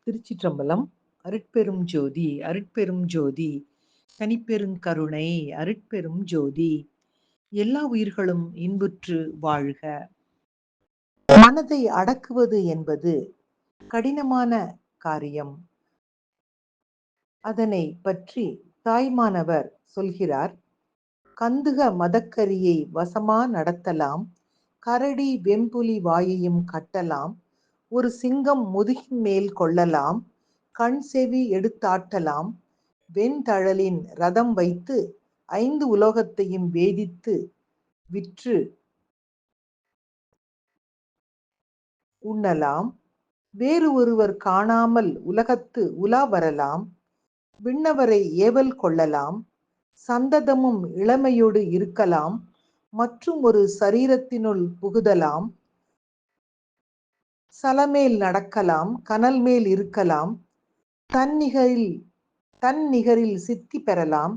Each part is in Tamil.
திருச்சிற்றம்பலம். அருட்பெரும் ஜோதி அருட்பெரும் ஜோதி தனிப்பெருங்கருணை அருட்பெரும் ஜோதி. எல்லா உயிர்களும் இன்புற்று வாழ்க. மனதை அடக்குவது என்பது கடினமான காரியம். அதனை பற்றி தாய்மானவர் சொல்கிறார். கந்துக மதக்கரியை வசமா நடத்தலாம், கரடி வெம்புலி வாயையும் கட்டலாம், ஒரு சிங்கம் முதுகின் மேல் கொள்ளலாம், கண் செவி எடுத்தாட்டலாம், வெண்தழலின் ரதம் வைத்து 5 உலோகத்தையும் வேதித்து விற்று உண்ணலாம், வேறு ஒருவர் காணாமல் உலகத்து உலா வரலாம், விண்ணவரை ஏவல் கொள்ளலாம், சந்ததமும் இளமையோடு இருக்கலாம், மற்றும் ஒரு சரீரத்தினுள் புகுதலாம், சலமேல் நடக்கலாம், கனல் மேல் இருக்கலாம், தன்னிகரில் சித்தி பெறலாம்,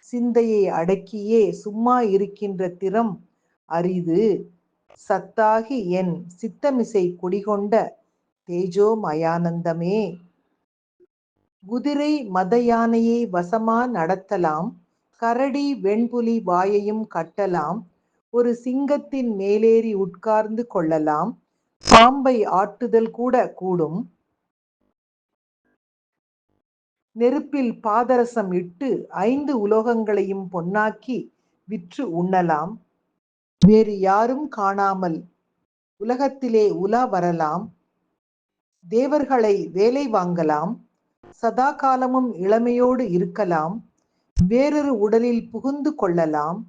சிந்தையை அடக்கியே சும்மா இருக்கின்ற திறம் அரிது, சத்தாகி என் சித்தமிசை குடிகொண்ட தேஜோ மயானந்தமே. குதிரை மத யானையை வசமா நடத்தலாம், கரடி வெண்புலி வாயையும் கட்டலாம், ஒரு சிங்கத்தின் மேலேறி உட்கார்ந்து கொள்ளலாம், பாம்பை ஆட்டுதல் கூட கூடும், நெருப்பில் பாதரசம் இட்டு 5 உலோகங்களையும் பொன்னாக்கி விற்று உண்ணலாம், வேறு யாரும் காணாமல் உலகத்திலே உலா வரலாம், தேவர்களை வேலை வாங்கலாம், சதா காலமும் இளமையோடு இருக்கலாம், வேறொரு உடலில் புகுந்து கொள்ளலாம்,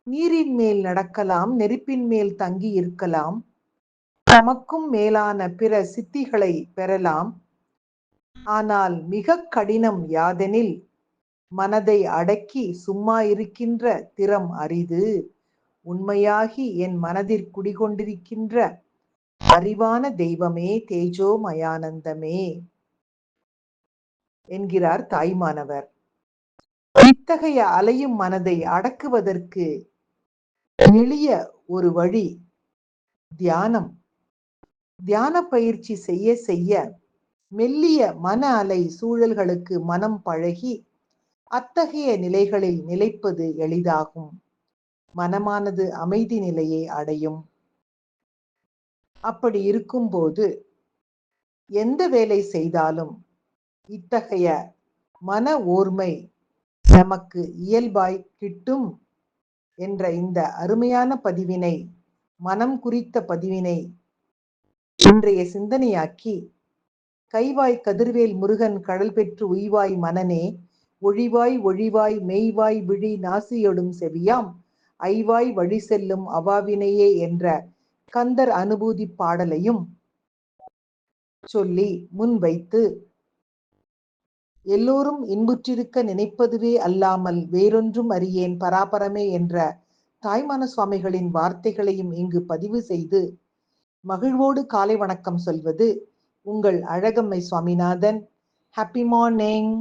நீரின் மேல் நடக்கலாம், நெருப்பின் மேல் தங்கி இருக்கலாம், தமக்கும் மேலான பிற சித்திகளை பெறலாம். ஆனால் மிக கடினம் யாதெனில் மனதை அடக்கி சும்மா இருக்கின்ற திறம் அரிது, உண்மையாகி என் மனதிற் குடிகொண்டிருக்கின்ற அறிவான தெய்வமே, தேஜோ மயானந்தமே என்கிறார் தாய்மானவர். இத்தகைய அலையும் மனதை அடக்குவதற்கு எளிய ஒரு வழி தியானம். தியான பயிற்சி செய்ய செய்ய மெல்லிய மன அலை சூழல்களுக்கு மனம் பழகி அத்தகைய நிலைகளில் நிலைப்பது எளிதாகும். மனமானது அமைதி நிலையை அடையும். அப்படி இருக்கும்போது எந்த வேலை செய்தாலும் இத்தகைய மன ஓர்மை நமக்கு இயல்பாய் கிட்டும் என்ற இந்த அருமையான பதிவினை, மனம் குறித்த பதிவினை இன்றைய சிந்தனையாக்கி, கைவாய் கதிர்வேல் முருகன் கடல் பெற்று உய்வாய் மனனே, ஒழிவாய் ஒழிவாய் மெய்வாய் விழி நாசியொடும் செவியாம், ஐவாய் வழி செல்லும் அவாவினையே என்ற கந்தர் அனுபூதி பாடலையும் சொல்லி முன்வைத்து, எல்லோரும் இன்புற்றிருக்க நினைப்பதுவே அல்லாமல் வேறொன்றும் அறியேன் பராபரமே என்ற தாய்மான சுவாமிகளின் வார்த்தைகளையும் இங்கு பதிவு செய்து மகிழ்வோடு காலை வணக்கம் சொல்வது உங்கள் அழகம்மை சுவாமிநாதன். Happy morning.